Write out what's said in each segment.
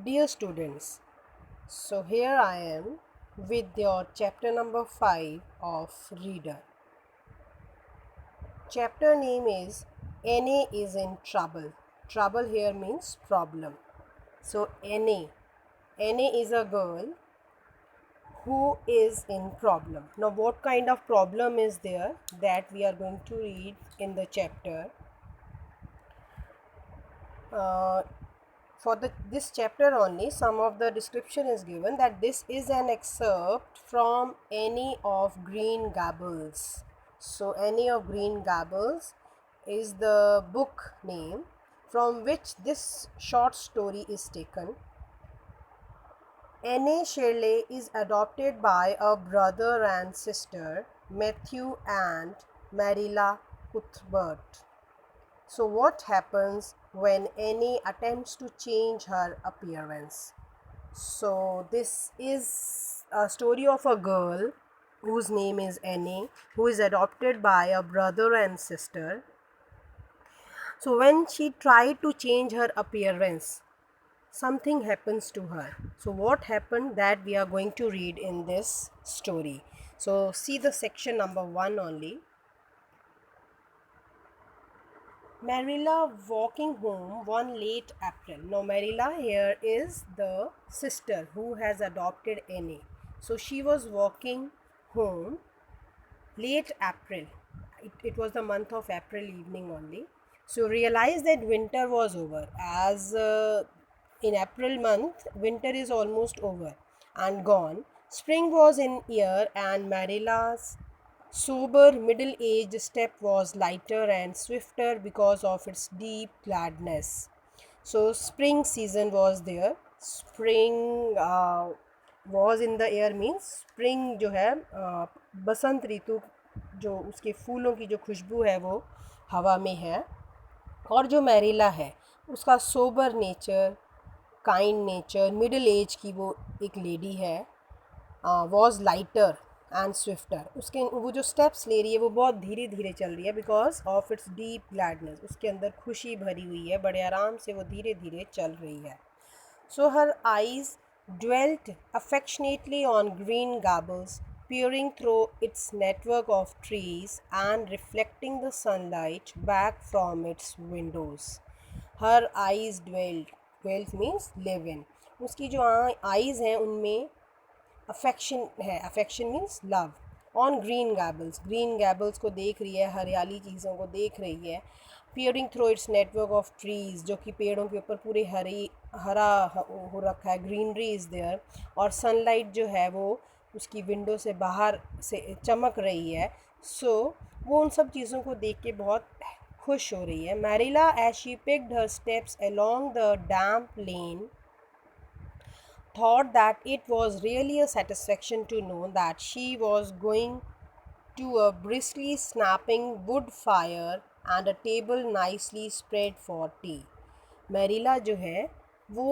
Dear students, so here I am with your chapter number 5 of Reader. Chapter name is NA is in trouble. Trouble here means problem. So NA is a girl who is in problem. Now what kind of problem is there that we are going to read in the chapter? Uh, for this chapter only, some of the description is given that this is an excerpt from Annie of Green Gables. So Annie of Green Gables is the book name from which this short story is taken. Annie Shirley is adopted by a brother and sister, Matthew and Marilla Cuthbert. So what happens when Annie attempts to change her appearance? So this is a story of a girl whose name is Annie, who is adopted by a brother and sister. So when she tried to change her appearance, something happens to her. So what happened, that we are going to read in this story. So see the section number 1 only. Marilla walking home one late April. Now Marilla here is the sister who has adopted Annie. So she was walking home late April. It was the month of April evening only. So realized that winter was over, as in April month winter is almost over and gone. Spring was in air and Marilla's sober middle-aged step was lighter and swifter because of its deep gladness. So spring season was there. Spring was in the air means spring जो है बसंत ऋतु, जो उसके फूलों की जो खुशबू है वो हवा में है. और जो मैरिला है उसका sober nature, kind nature, middle age की वो एक लेडी है, वॉज लाइटर एंड स्विफ्टर. उसके वो जो स्टेप्स ले रही है वो बहुत धीरे धीरे चल रही है because of its deep gladness. उसके अंदर खुशी भरी हुई है, बड़े आराम से वो धीरे धीरे चल रही है. So her eyes dwelt affectionately on Green Gables, peering through its network of trees and reflecting the sunlight back from its windows. Her eyes dwelt means live in. उसकी जो आईज हैं उनमें अफेक्शन है. Affection means love. On green gables को देख रही है, हरियाली चीज़ों को देख रही है. Peering through it's network of trees, जो कि पेड़ों के ऊपर पूरे हरा हो रखा है, ग्रीनरी इज़ देयर. और सनलाइट जो है वो उसकी विंडो से बाहर से चमक रही है. सो वो उन सब चीज़ों को देख के बहुत खुश हो रही है. Marilla as she picked her steps along the damp lane thought that it was really a satisfaction to know that she was going to a briskly snapping wood fire and a table nicely spread for tea. मैरिला जो है वो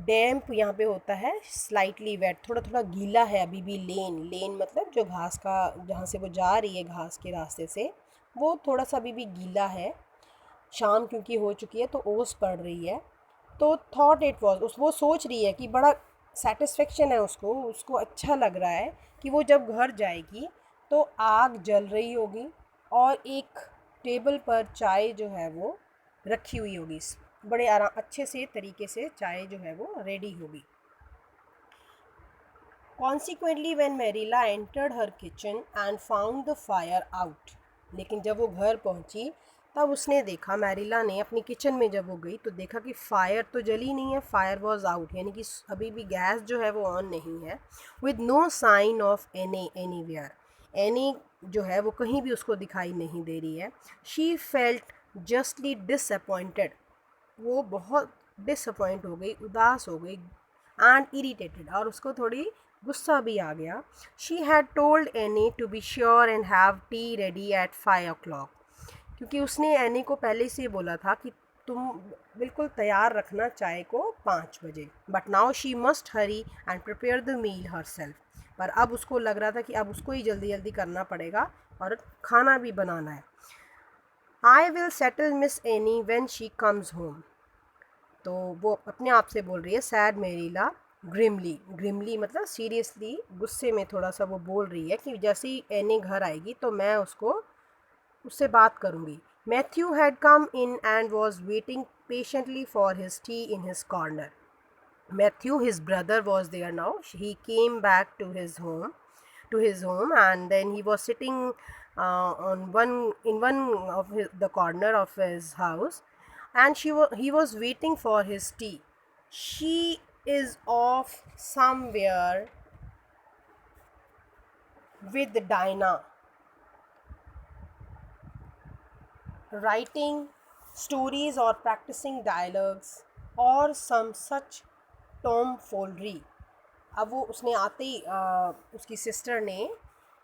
डैम्प यहाँ पे होता है slightly wait, थोड़ा थोड़ा गीला है अभी भी. लेन मतलब जो घास का, जहाँ से वो जा रही है घास के रास्ते से, वो थोड़ा सा अभी भी गीला है. शाम क्योंकि हो चुकी है तो ओस पड़ रही है. तो थॉट इट वॉज, वो सोच रही है कि बड़ा सेटिस्फेक्शन है उसको अच्छा लग रहा है कि वो जब घर जाएगी तो आग जल रही होगी और एक टेबल पर चाय जो है वो रखी हुई होगी. बड़े आराम अच्छे से तरीके से चाय जो है वो रेडी होगी. Consequently, when Marilla entered her kitchen and found the fire out, लेकिन जब वो घर पहुंची तब उसने देखा, मैरिला ने अपनी किचन में जब वो गई तो देखा कि फायर तो जली नहीं है, फायर वॉज आउट, यानी कि अभी भी गैस जो है वो ऑन नहीं है. With no sign of anywhere, any जो है वो कहीं भी उसको दिखाई नहीं दे रही है. शी फेल्ट जस्टली डिसअपॉइंटेड, वो बहुत डिसअपॉइंट हो गई, उदास हो गई. एंड इरीटेटेड, और उसको थोड़ी गुस्सा भी आ गया. She had told any to be sure and have T ready eight 5 o'clock, क्योंकि उसने एनी को पहले से बोला था कि तुम बिल्कुल तैयार रखना चाय को 5 बजे. But now she must hurry and prepare the meal herself. पर अब उसको लग रहा था कि अब उसको ही जल्दी जल्दी करना पड़ेगा और खाना भी बनाना है. I will settle miss any when she comes home. तो वो अपने आप से बोल रही है सैड मेरीला ग्रिमली, ग्रिमली मतलब सीरियसली, गुस्से में थोड़ा सा वो बोल रही है कि जैसे ही एनी घर आएगी तो मैं उससे बात करूँगी. Matthew had come in and was waiting patiently for his T in his corner. Matthew, his brother, was there now. He came back to his home, and then he was sitting in one of the corner of his house, and he was waiting for his tea. She is off somewhere with Dinah, writing stories or practicing dialogues or some such tomfoolery. अब वो उसने आते ही उसकी sister ने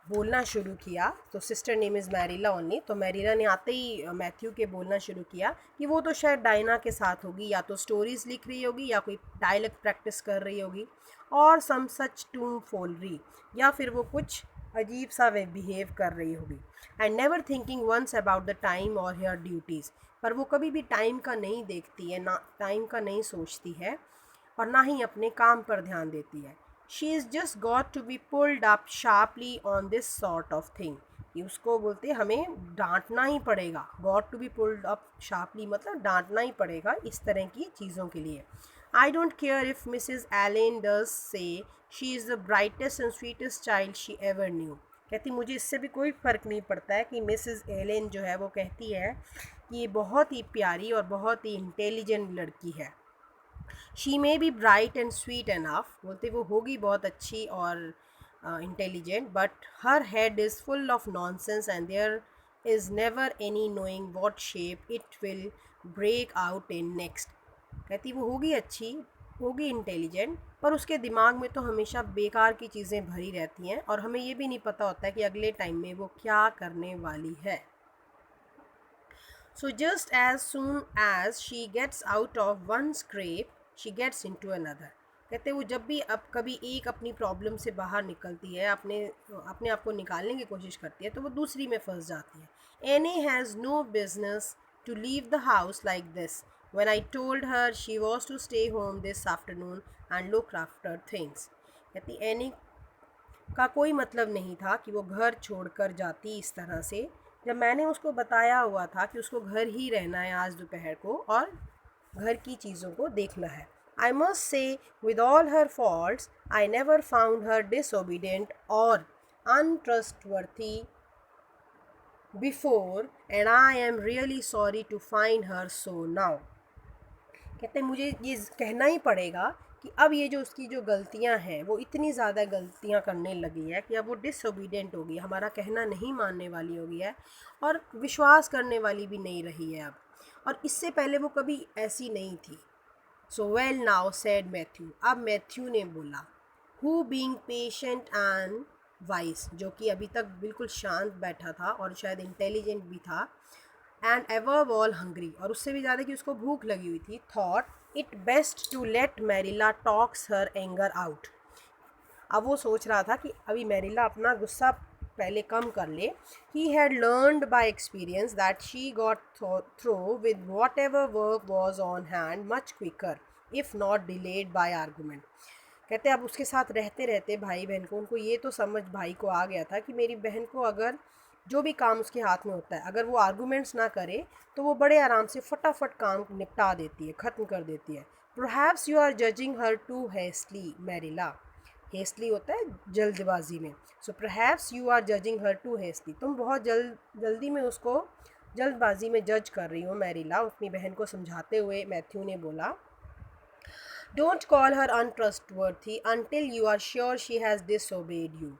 बोलना शुरू किया. तो सिस्टर नेम इज़ मैरिला ओनली. तो मैरिला ने आते ही मैथ्यू के बोलना शुरू किया कि वो तो शायद डायना के साथ होगी, या तो स्टोरीज़ लिख रही होगी या कोई डायलॉग प्रैक्टिस कर रही होगी, और सम सच टूम फोलरी, या फिर वो कुछ अजीब सा वे बिहेव कर रही होगी. And never thinking once about the time or her duties. पर वो कभी भी टाइम का नहीं देखती है, ना टाइम का नहीं सोचती है, और ना ही अपने काम पर ध्यान देती है. She is just got to be pulled up sharply on this sort of thing. कि उसको बोलते हमें डांटना ही पड़ेगा. Got to be pulled up sharply मतलब डांटना ही पड़ेगा इस तरह की चीज़ों के लिए. I don't care if Mrs Allan does say she is the brightest and sweetest child she ever knew. कहती मुझे इससे भी कोई फ़र्क नहीं पड़ता है कि मिसेस एलेन जो है वो कहती है कि ये बहुत ही प्यारी और बहुत ही इंटेलिजेंट लड़की है. She may be bright and sweet enough. बोलते वो होगी बहुत अच्छी और intelligent, but her head is full of nonsense and there is never any knowing what shape it will break out in next. कहती वो होगी अच्छी, होगी इंटेलिजेंट, पर उसके दिमाग में तो हमेशा बेकार की चीज़ें भरी रहती हैं, और हमें ये भी नहीं पता होता है कि अगले टाइम में वो क्या करने वाली है. So just as soon as she gets out of one scrape, she gets into another. कहते वो जब भी अब कभी एक अपनी प्रॉब्लम से बाहर निकलती है, अपने अपने आप को निकालने की कोशिश करती है, तो वो दूसरी में फंस जाती है. Annie has no business to leave the house like this. When I told her she was to stay home this afternoon and look after things. कहती एनी का कोई मतलब नहीं था कि वो घर छोड़कर जाती इस तरह से, जब मैंने उसको बताया हुआ था कि उसको घर ही रहना है आज दोपहर को और घर की चीज़ों को देखना है. I must say with all her faults I never found her disobedient और untrustworthy before, and I am really sorry to find her so now. कहते मुझे ये कहना ही पड़ेगा कि अब ये जो उसकी जो गलतियां हैं वो इतनी ज़्यादा गलतियां करने लगी है कि अब वो डिसओबीडियंट होगी, हमारा कहना नहीं मानने वाली हो गई है, और विश्वास करने वाली भी नहीं रही है अब, और इससे पहले वो कभी ऐसी नहीं थी. So well now said Matthew. अब मैथ्यू ने बोला, who being patient and vice, जो कि अभी तक बिल्कुल शांत बैठा था और शायद इंटेलिजेंट भी था, एंड एवर ऑल हंग्री, और उससे भी ज़्यादा कि उसको भूख लगी हुई थी, thought it best to let Marilla talks her anger out. अब वो सोच रहा था कि अभी मैरिला अपना गुस्सा पहले कम कर ले. He had learned by experience that she got through with whatever work was on hand much quicker if not delayed by argument. कहते अब उसके साथ रहते रहते भाई बहन को, उनको ये तो समझ भाई को आ गया था कि मेरी बहन को अगर जो भी काम उसके हाथ में होता है, अगर वो आर्गूमेंट्स ना करे तो वो बड़े आराम से फटाफट काम निपटा देती है, ख़त्म कर देती है. Perhaps you are judging her too hastily Marilla. Hastily होता है जल्दबाजी में. So perhaps you are judging her too hastily. तुम बहुत जल्दी में उसको जल्दबाजी में जज कर रही हो मैरिला. अपनी बहन को समझाते हुए मैथ्यू ने बोला, don't call her untrustworthy until you are sure she has disobeyed you.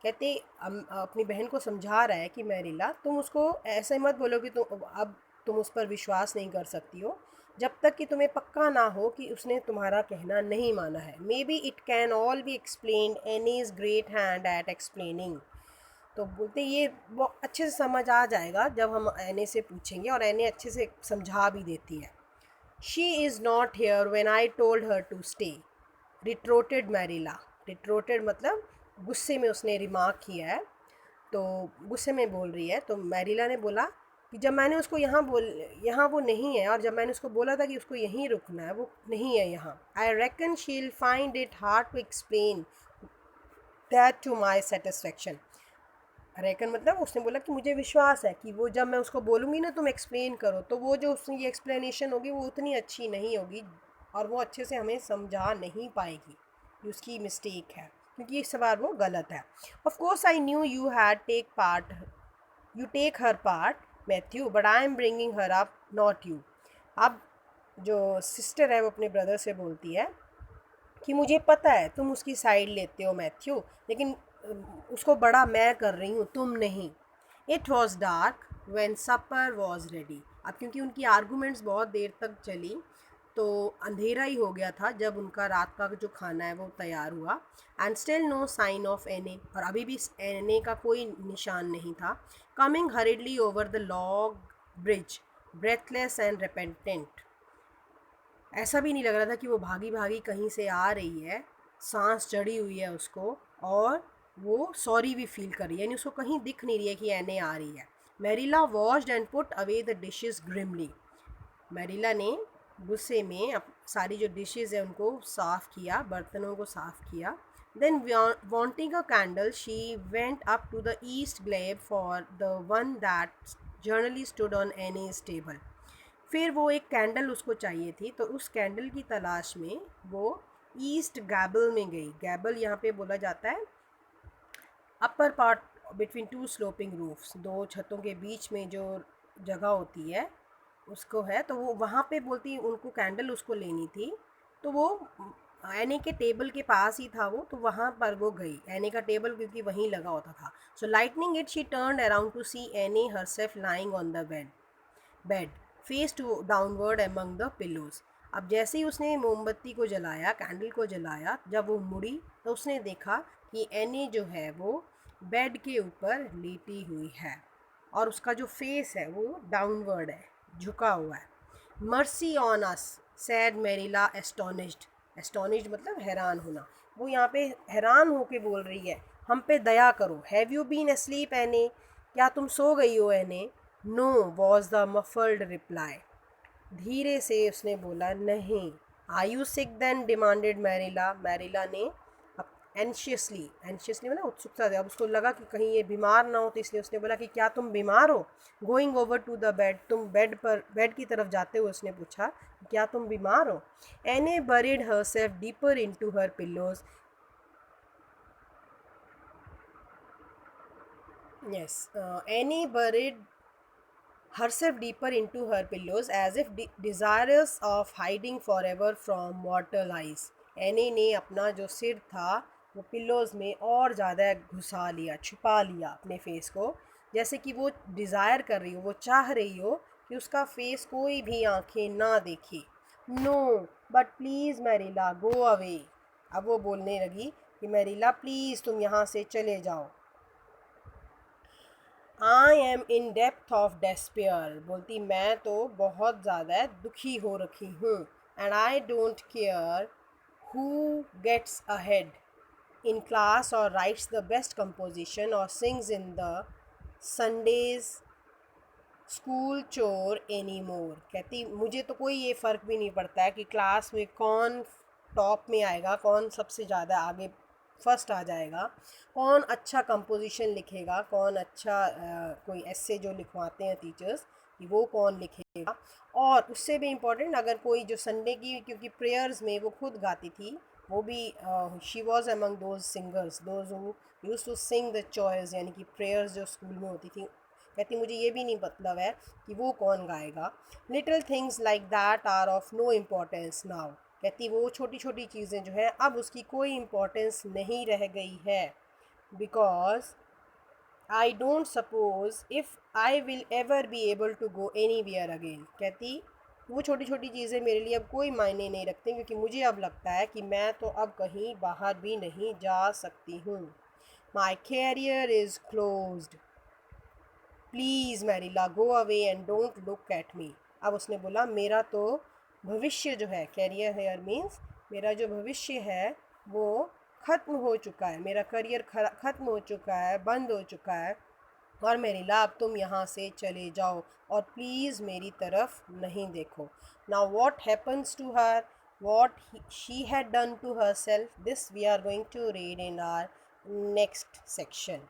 कहते अपनी बहन को समझा रहा है कि मैरिला तुम उसको ऐसे मत बोलो कि तुम उस पर विश्वास नहीं कर सकती हो जब तक कि तुम्हें पक्का ना हो कि उसने तुम्हारा कहना नहीं माना है. May be it can all be explained Annie's great hand at explaining. तो बोलते ये वो अच्छे से समझ आ जाएगा जब हम एने से पूछेंगे, और एने अच्छे से समझा भी देती है. She is not here when I told her to stay, retorted Marilla. Retorted मतलब गुस्से में उसने रिमार्क किया है, तो गुस्से में बोल रही है. तो मैरिला ने बोला कि जब मैंने उसको यहाँ वो नहीं है, और जब मैंने उसको बोला था कि उसको यहीं रुकना है, वो नहीं है यहाँ. I reckon she'll find it hard to explain that to my satisfaction. Reckon मतलब उसने बोला कि मुझे विश्वास है कि वो जब मैं उसको बोलूँगी ना तुम एक्सप्लेन करो, तो वो जो उसकी ये एक्सप्लेनेशन होगी वो उतनी अच्छी नहीं होगी, और वो अच्छे से हमें समझा नहीं पाएगी कि उसकी मिस्टेक है, क्योंकि इस बार वो गलत है. Of course I knew you take her part Matthew, but I am bringing her up not you. अब जो सिस्टर है वो अपने ब्रदर से बोलती है कि मुझे पता है तुम उसकी साइड लेते हो मैथ्यू, लेकिन उसको बड़ा मैं कर रही हूँ, तुम नहीं. It was dark when supper was ready. अब क्योंकि उनकी आर्गूमेंट्स बहुत देर तक चली, तो अंधेरा ही हो गया था जब उनका रात का जो खाना है वो तैयार हुआ. And still no sign of Anne, और अभी भी एने का कोई निशान नहीं था. Coming hurriedly over the log bridge, breathless and repentant. ऐसा भी नहीं लग रहा था कि वो भागी भागी कहीं से आ रही है, सांस चढ़ी हुई है उसको, और वो सॉरी भी फील कर रही है, यानी उसको कहीं दिख नहीं रही है कि एने आ रही है. Marilla washed and put away the dishes grimly. Marilla ने गुस्से में सारी जो डिशेस है उनको साफ़ किया, बर्तनों को साफ़ किया. Then wanting a candle she went up to the east ग्लेब for the one that generally stood on Anne's table. फिर वो एक कैंडल उसको चाहिए थी, तो उस कैंडल की तलाश में वो ईस्ट गैबल में गई. गैबल यहाँ पे बोला जाता है upper part between two sloping roofs, दो छतों के बीच में जो जगह होती है उसको है. तो वो वहाँ पे बोलती उनको कैंडल उसको लेनी थी, तो वो एने के टेबल के पास ही था वो, तो वहाँ पर वो गई. एने का टेबल क्योंकि वहीं लगा होता था. So lighting it she turned around to see Anne herself lying on the bed face to downward among the pillows. अब जैसे ही उसने मोमबत्ती को जलाया, कैंडल को जलाया, जब वो मुड़ी तो उसने देखा कि एनी जो है वो बेड के ऊपर लेटी हुई है, और उसका जो फेस है वो डाउनवर्ड है, झुका हुआ है. Mercy on us said Marilla astonished. Astonished मतलब हैरान होना. वो यहाँ पे हैरान होके बोल रही है, हम पे दया करो. हैव यू बीन asleep एने, क्या तुम सो गई हो Anne? No was the muffled reply. धीरे से उसने बोला, नहीं. Are you sick then demanded Marilla. Marilla ने एंशियसली, एंशियसली मतलब उत्सुकता से, अब उसको लगा कि कहीं ये बीमार ना हो, तो इसलिए उसने बोला कि क्या तुम बीमार हो? Going over to the bed, तुम बेड की तरफ जाते हुए उसने पूछा, क्या तुम बीमार हो? एने buried herself deeper into her pillows. Yes, Annie buried herself deeper into her pillows as if desirous of hiding forever from mortal eyes. Annie ने अपना जो सिर था वो पिल्लोज़ में और ज़्यादा घुसा लिया, छुपा लिया अपने फेस को, जैसे कि वो डिज़ायर कर रही हो, वो चाह रही हो कि उसका फेस कोई भी आंखें ना देखे. No but please Marilla go away. अब वो बोलने लगी कि मैरिला प्लीज़ तुम यहाँ से चले जाओ. I am in depth of despair. बोलती मैं तो बहुत ज़्यादा दुखी हो रखी हूँ. And I don't care who gets ahead in class or writes the best composition or sings in the Sundays school choir any more. कहती मुझे तो कोई ये फ़र्क भी नहीं पड़ता है कि क्लास में कौन टॉप में आएगा, कौन सबसे ज़्यादा आगे फर्स्ट आ जाएगा, कौन अच्छा कंपोजिशन लिखेगा, कौन अच्छा कोई ऐसे जो लिखवाते हैं टीचर्स कि वो कौन लिखेगा. और उससे भी इम्पोर्टेंट, अगर कोई जो संडे की, क्योंकि प्रेयर्स में वो खुद गाती थी, वो भी she was among those singers those who use to sing the choice, यानी कि प्रेयर्स जो स्कूल में होती थी. कहती मुझे ये भी नहीं मतलब है कि वो कौन गाएगा. Little things like that are of no importance now. कहती वो छोटी छोटी चीज़ें जो हैं अब उसकी कोई इम्पोर्टेंस नहीं रह गई है. Because I don't suppose if I will ever be able to go anywhere again. कहती वो छोटी छोटी चीज़ें मेरे लिए अब कोई मायने नहीं रखती, क्योंकि मुझे अब लगता है कि मैं तो अब कहीं बाहर भी नहीं जा सकती हूँ. My career is closed. Please Marilla go away and don't look at me. अब उसने बोला मेरा तो भविष्य जो है, कैरियर हेयर मीन्स मेरा जो भविष्य है वो ख़त्म हो चुका है, मेरा करियर ख़त्म हो चुका है, बंद हो चुका है, और मेरिला अब तुम यहाँ से चले जाओ और प्लीज़ मेरी तरफ नहीं देखो. Now what happens to her, what she had done to herself, this we are going to read in our next section.